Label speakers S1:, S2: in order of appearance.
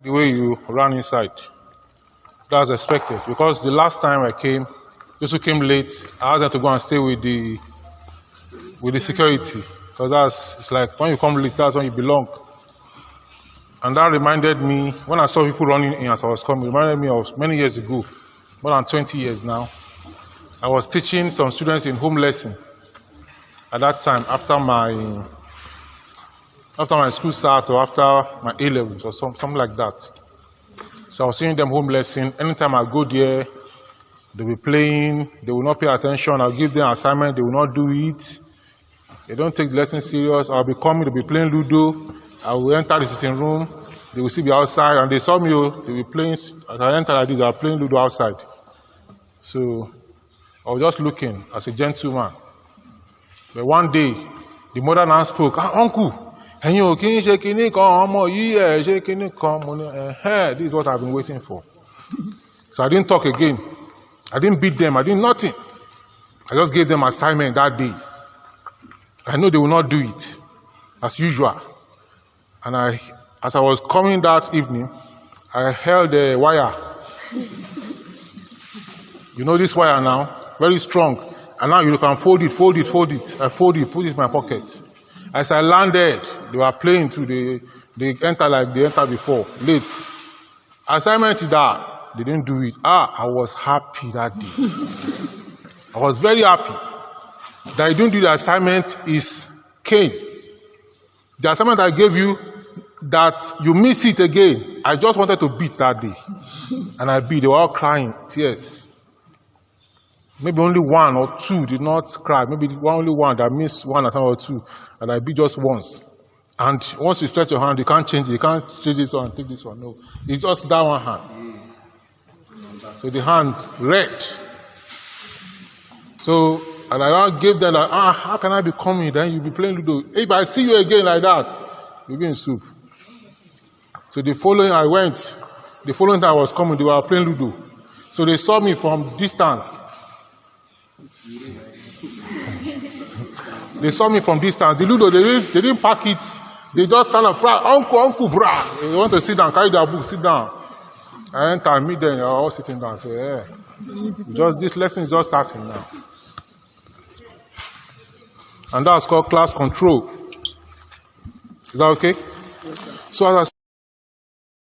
S1: The way you ran inside. That's expected. Because the last time I came, those who came late, I asked them to go and stay with the security. So it's like when you come late, that's when you belong. And that reminded me, when I saw people running in as I was coming, it reminded me of many years ago, more than 20 years now. I was teaching some students in home lesson at that time, after my school starts or after my A-levels or something like that. So I was seeing them home lesson. Anytime I go there, they'll be playing, they will not pay attention. I'll give them assignment, they will not do it. They don't take the lesson serious. I'll be coming, they'll be playing Ludo. I will enter the sitting room, they will still be outside, and they saw me, they'll be playing. As I enter like this, I'll playing Ludo outside. So I was just looking as a gentleman. But one day, the mother now spoke, Uncle, this is what I've been waiting for. So I didn't talk again. I didn't beat them. I did nothing. I just gave them assignment that day. I know they will not do it, as usual. And as I was coming that evening, I held a wire. You know this wire now? Very strong. And now you can fold it. I fold it, put it in my pocket. As I landed, they were playing too. They entered like they entered before, late. Assignment is that. They didn't do it. I was happy that day. I was very happy. That you didn't do the assignment is Cain. The assignment I gave you, that you miss it again. I just wanted to beat that day. And I beat. They were all crying, tears. Maybe only one or two did not cry. Maybe only one that missed one assignment or two. And I beat just once. And once you stretch your hand, you can't change it. You can't change this one and take this one. No. It's just that one hand. So the hand red. So, and I now gave them like, how can I be coming? Then you'll be playing Ludo. If I see you again like that, you'll be in soup. So the following time I was coming, they were playing Ludo. So they saw me from distance. They saw me from distance. The Ludo, they didn't pack it. They just stand up, uncle, brah. They want to sit down, carry their book, sit down. I enter and meet them, they're all sitting down. Say, this lesson is just starting now. And that's called class control. Is that okay? Yes, so as I